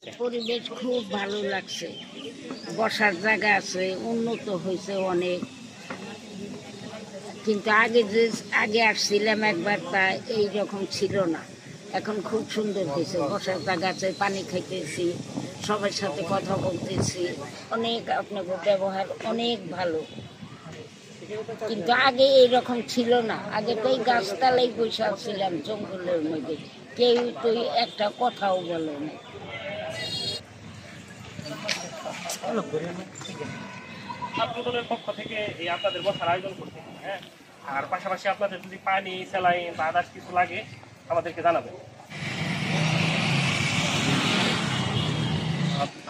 পরিবেশ খুব ভালো লাগছে, বসার জায়গা আছে, উন্নত হয়েছে অনেক। কিন্তু আগে আসছিলাম একবার, তা এইরকম ছিল না। এখন খুব সুন্দর হয়েছে, বসার জায়গা আছে, পানি খাইতেছি, সবার সাথে কথা বলতেছি, অনেক আপনাদের ব্যবহার অনেক ভালো। কিন্তু আগে এইরকম ছিল না, আগে তো এই গাছতলাই বসে আসছিলাম জঙ্গলের মধ্যে, কেউ তো একটা কথাও বলে না। ছাত্রদলের পক্ষ থেকে এই আপনাদের বসার আয়োজন করতে, হ্যাঁ, আর পাশাপাশি আপনাদের যদি পানি স্যালাইন বা আদার্স কিছু লাগে আমাদেরকে জানাবেন।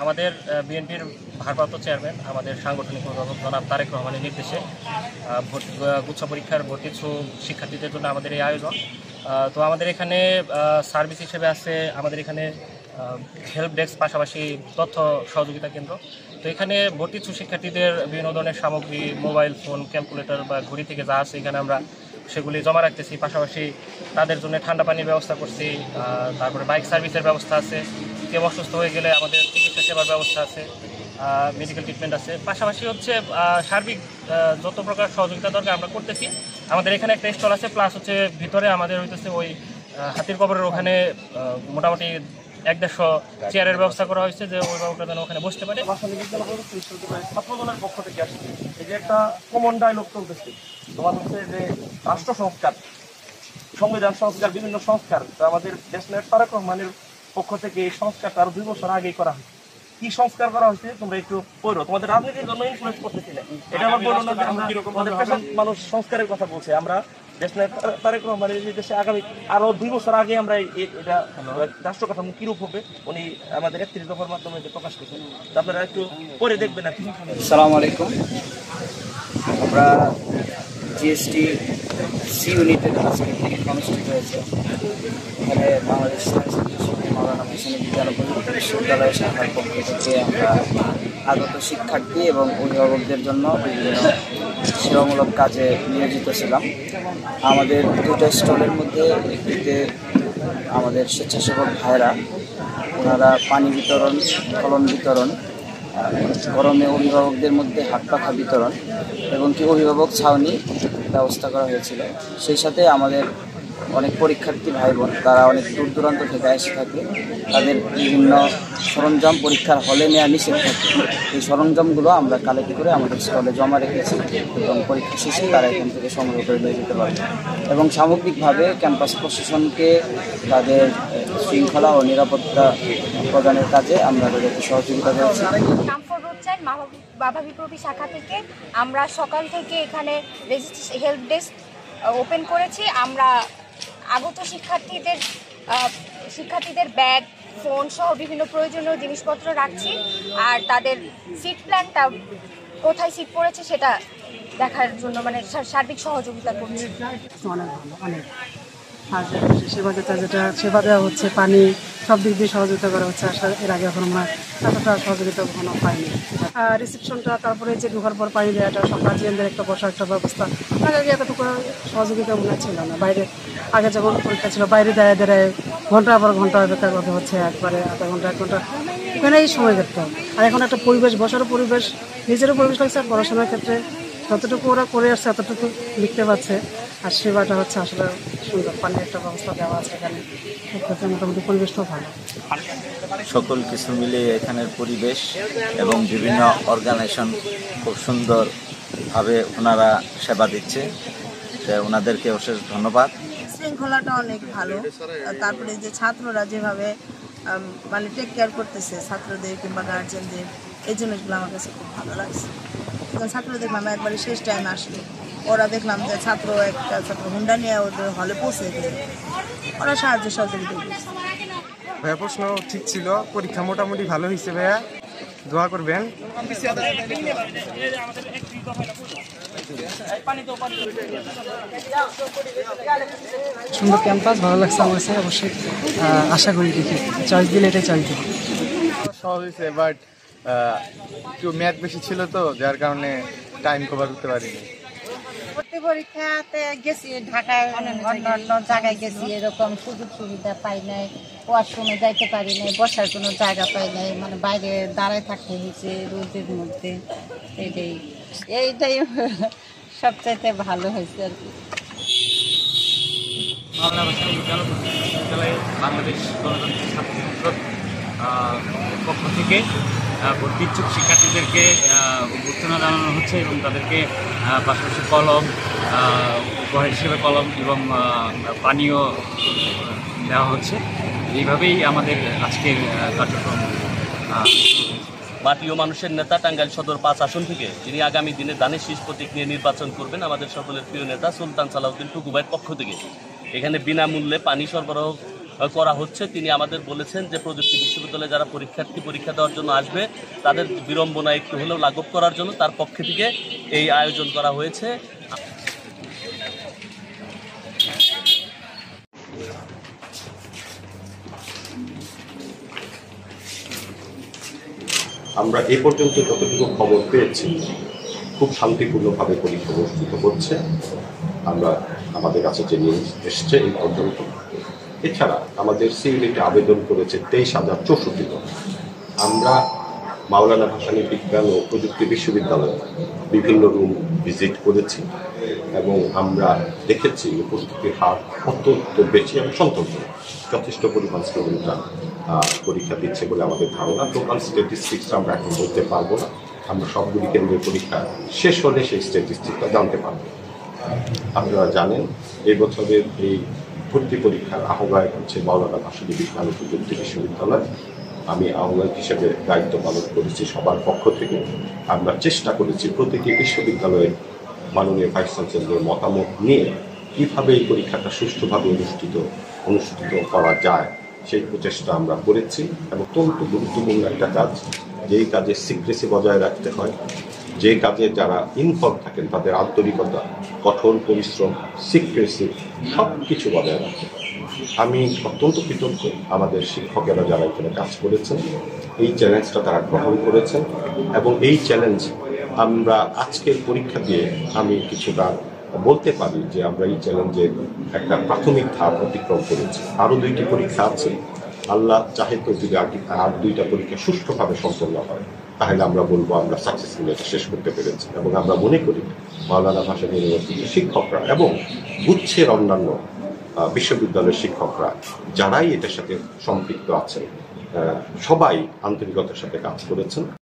আমাদের বিএনপির ভারপ্রাপ্ত চেয়ারম্যান, আমাদের সাংগঠনিক অভিভাবক জনাব তারেক রহমানের নির্দেশে গুচ্ছ পরীক্ষার ভর্তিচ্ছু শিক্ষার্থীদের জন্য আমাদের এই আয়োজন। তো আমাদের এখানে সার্ভিস হিসেবে আছে আমাদের এখানে হেল্প ডেস্ক, পাশাপাশি তথ্য সহযোগিতা কেন্দ্র। তো এখানে ভর্তিচ্ছু শিক্ষার্থীদের বিভিন্ন ধরনের সামগ্রী, মোবাইল ফোন, ক্যালকুলেটর বা ঘড়ি থেকে যা আছে এখানে আমরা সেগুলি জমা রাখতেছি। পাশাপাশি তাদের জন্য ঠান্ডা পানির ব্যবস্থা করছি, তারপরে বাইক সার্ভিসের ব্যবস্থা আছে, কেউ অসুস্থ হয়ে গেলে আমাদের চিকিৎসা সেবার ব্যবস্থা আছে, মেডিকেল ট্রিটমেন্ট আছে। পাশাপাশি হচ্ছে সার্বিক যত প্রকার সহযোগিতা দরকার আমরা করতেছি। আমাদের এখানে একটা স্টল আছে, প্লাস হচ্ছে ভিতরে আমাদের হইতেছে ওই হাতির কবরের ওখানে মোটামুটি 1-150 চেয়ারের ব্যবস্থা করা হয়েছে, যে অভিভাবকরা যেন ওখানে বসতে পারে। ছাত্রদলের পক্ষ থেকে আসছে এই যে একটা কমন ডায়লগ চলতেছে, তোমার হচ্ছে যে রাষ্ট্র সংস্কার, সংবিধান সংস্কার, বিভিন্ন সংস্কার। তো আমাদের দেশনায়ক তারেক রহমানের পক্ষ থেকে এই সংস্কারটা আরো 2 বছর আগেই করা হয়েছে। কি সংস্কার করা হয়েছে তোমরা একটু পড়ো, তোমাদের রাজনীতির জন্য ইনফ্লুয়েন্স করতেছি না, এটা আমার বললো না যে আমরা আমাদের পেশার মানুষ সংস্কারের কথা বলছে। আমরা দেশনায়ক তারেক রহমানের নির্দেশে আগামী আরো 2 বছর আগে আমরা এটা রাষ্ট্র কাঠামো কিরূপ হবে উনি আমাদের 31 দফার মাধ্যমে প্রকাশ করছেন। আপনারা একটু পরে দেখবেন আর কি। আসসালামু আলাইকুম। আমরা জিএসটি সি ইউনিটের আজকে থেকে অনুষ্ঠিত হয়েছে। এখানে বাংলাদেশ মাওলানা ভাসানী বিজ্ঞান ও প্রযুক্তি বিশ্ববিদ্যালয় শাখার পক্ষ থেকে আমরা আগত শিক্ষার্থী এবং অভিভাবকদের জন্য বিভিন্ন সেবামূলক কাজে নিয়োজিত ছিলাম। আমাদের 2টা স্টলের মধ্যে একটিতে আমাদের স্বেচ্ছাসেবক ভাইরা, ওনারা পানি বিতরণ, ফলন বিতরণ, গরমে অভিভাবকদের মধ্যে হাত পাখা বিতরণ এবং কি অভিভাবক ছাউনি ব্যবস্থা করা হয়েছিল। সেই সাথে আমাদের অনেক পরীক্ষার্থী ভাই বোন, তারা অনেক দূর দূরান্ত থেকে এসে থাকে, তাদের বিভিন্ন সরঞ্জাম পরীক্ষার হলে নেওয়া নিষেধ থাকে। এই সরঞ্জামগুলো আমরা কালেক্ট করে আমাদের স্টলে জমা রেখেছি এবং পরীক্ষা শেষে তারা এখান থেকে সংগ্রহ করে নিয়ে যেতে পারবে। এবং সামগ্রিকভাবে ক্যাম্পাস প্রশাসনকে তাদের শৃঙ্খলা ও নিরাপত্তা প্রদানের কাজে আমরা তাদেরকে সহযোগিতা করেছি। বাবা বিপ্লবী শাখা থেকে আমরা সকাল থেকে এখানে হেল্প ডেস্ক ওপেন করেছি। আমরা আগত শিক্ষার্থীদের ব্যাগ, ফোন সহ বিভিন্ন প্রয়োজনীয় জিনিসপত্র রাখছি, আর তাদের সিট প্ল্যানটা কোথায় সিট পড়েছে সেটা দেখার জন্য মানে সার্বিক সহযোগিতা করছি। অনেক ভালো, অনেক। আর সেবা দেওয়া হচ্ছে, পানি সব দিক দিয়ে সহযোগিতা করা হচ্ছে। আসলে এর আগে এখন আমরা এতটা সহযোগিতা কখনো পাইনি। রিসেপশনটা, তারপরে যে ঢোকার পর পানি দেওয়াটা, সব গার্জিয়ানদের একটা বসার একটা ব্যবস্থা, আগে এতটুকু সহযোগিতা মনে ছিল না। বাইরে আগে যখন পরীক্ষা ছিল বাইরে দাঁড়ায় ঘন্টার পর ঘন্টা অপেক্ষা করতে হচ্ছে, একবারে আধা ঘন্টা 1 ঘন্টা এখানেই সময় কাটতো। আর এখন একটা পরিবেশ, বসারও পরিবেশ, নিজেরও পরিবেশ লাগছে। আর পড়াশোনার ক্ষেত্রে যতটুকু ওরা করে আসছে এতটুকু লিখতে পারছে। আর সেবাটা হচ্ছে আসলে সুন্দর, পানির একটা ব্যবস্থা দেওয়া আছে এখানে, মোটামুটি পরিবেশটাও ভালো। সকল কিছু মিলিয়ে এখানের পরিবেশ এবং বিভিন্ন অর্গানাইজেশন খুব সুন্দরভাবে ওনারা সেবা দিচ্ছে, ওনাদেরকে অশেষ ধন্যবাদ। শৃঙ্খলাটা অনেক ভালো। তারপরে যে ছাত্ররা যেভাবে মানে টেক কেয়ার করতেছে ছাত্রদের কিংবা গার্জেনদের, এই জিনিসগুলো আমার কাছে খুব ভালো লাগছে। ছাত্র দেখলাম একবারে শেষ টাইম আসলো, ওরা দেখলাম যে একটা ছাত্র হুন্ডা নিয়ে ওদের হলে পৌঁছে দিল, ওরা সাহায্য সহযোগিতা করছে। ভাইয়া প্রশ্ন ঠিক ছিল, পরীক্ষা মোটামুটি ভালো হয়েছে। ভাইয়া দোয়া করবেন। সুন্দর ক্যাম্পাস, ভালো লাগছে আমার কাছে। অবশ্যই আশা করি দেখি চয়েস দিলে এটাই চয়েস দিই। সহজ হয়েছে, বাট একটু ম্যাথ বেশি ছিল তো, যার কারণে টাইম কভার করতে পারিনি। ভর্তি পরীক্ষাতে গেছি ঢাকায়, অন্য জায়গায় গেছি, এরকম সুযোগ সুবিধা পাই নাই। ওয়াশরুমে যাইতে পারি নাই, বসার কোনো জায়গা পাই নাই, মানে বাইরে দাঁড়ায় থাকতে হয়েছে রোদের মধ্যে। এইটাই সবচাইতে ভালো হয়েছে আর কি। মাওলানা ভাসানী বিদ্যালয় বাংলাদেশ গণতান্ত্রিক ছাত্র সংসদ পক্ষ থেকে ভর্তি ইচ্ছুক শিক্ষার্থীদেরকে অভ্যর্থনা জানানো হচ্ছে এবং তাদেরকে পাশাপাশি কলম, উপহার হিসেবে কলম এবং পানীয় দেওয়া হচ্ছে। এইভাবেই আমাদের আজকের কার্যক্রম। মাটি ও মানুষের নেতা টাঙ্গাইল সদর 5 আসন থেকে যিনি আগামী দিনে দানের শীষ প্রতীক নিয়ে নির্বাচন করবেন, আমাদের সকলের প্রিয় নেতা সুলতান সালাউদ্দিন টুকু ভাইয়ের পক্ষ থেকে এখানে বিনামূল্যে পানি সরবরাহ করা হচ্ছে। তিনি আমাদের বলেছেন যে প্রযুক্তি বিশ্ববিদ্যালয়ে যারা পরীক্ষা দেওয়ার জন্য আসবে তাদের বিড়ম্বনা একটু হলেও লাঘব করার জন্য তার পক্ষে থেকে এই আয়োজন করা হয়েছে। আমরা এ পর্যন্ত যতটুকু খবর পেয়েছি খুব শান্তিপূর্ণভাবে পরীক্ষা অনুষ্ঠিত হচ্ছে। আমরা আমাদের কাছে যে নিউজ এসছে এই পর্যন্ত। এছাড়া আমাদের সি ইউনিটে আবেদন করেছে 23,064 জন। আমরা মাওলানা ভাসানী বিজ্ঞান ও প্রযুক্তি বিশ্ববিদ্যালয়ে বিভিন্ন রুম ভিজিট করেছি এবং আমরা দেখেছি উপস্থিতির হার অত্যন্ত বেশি এবং সন্তোষজনক। যথেষ্ট পরিমাণ স্টুডেন্টরা পরীক্ষা দিচ্ছে বলে আমাদের ধারণা। টোটাল স্ট্যাটিস্টিক্স আমরা এখন বলতে পারবো না, আমরা সবগুলি কেন্দ্রের পরীক্ষা শেষ হলে সেই স্ট্যাটিস্টিকটা জানতে পারবো। আপনারা জানেন এই বছরের এই ভর্তি পরীক্ষার আহ্বায়ক হচ্ছে মাওলানা ভাসানী বিজ্ঞান ও প্রযুক্তি বিশ্ববিদ্যালয়। আমি আহ্বায়ক হিসেবে দায়িত্ব পালন করেছি সবার পক্ষ থেকে। আমরা চেষ্টা করেছি প্রতিটি বিশ্ববিদ্যালয়ের মাননীয় ভাইস চ্যান্সেলরের মতামত নিয়ে কীভাবে এই পরীক্ষাটা সুষ্ঠুভাবে অনুষ্ঠিত করা যায় সেই প্রচেষ্টা আমরা করেছি। এবং অত্যন্ত গুরুত্বপূর্ণ একটা কাজ, যেই কাজে সিক্রেসি বজায় রাখতে হয়, যে কাজে যারা ইনভলভ থাকেন তাদের আন্তরিকতা, কঠোর পরিশ্রম, সিক্রেসি সব কিছু বজায় রাখে। আমি অত্যন্ত কৃতজ্ঞ আমাদের শিক্ষকেরা যারা এখানে কাজ করেছেন, এই চ্যালেঞ্জটা তারা গ্রহণ করেছেন এবং এই চ্যালেঞ্জ আমরা আজকের পরীক্ষা দিয়ে আমি কিছুটা বলতে পারি যে আমরা এই চ্যালেঞ্জের একটা প্রাথমিক ধাপ অতিক্রম করেছি। আরও 2টি পরীক্ষা আছে। আল্লাহ চাহে তো যদি আর 2টা পরীক্ষা সুষ্ঠুভাবে সম্পন্ন হয় তাহলে আমরা বলবো আমরা সাকসেসফুল এটা শেষ করতে পেরেছি। এবং আমরা মনে করি মাওলানা ভাসানী ইউনিভার্সিটির শিক্ষকরা এবং গুচ্ছের অন্যান্য বিশ্ববিদ্যালয়ের শিক্ষকরা যারাই এটার সাথে সম্পৃক্ত আছেন সবাই আন্তরিকতার সাথে কাজ করেছেন।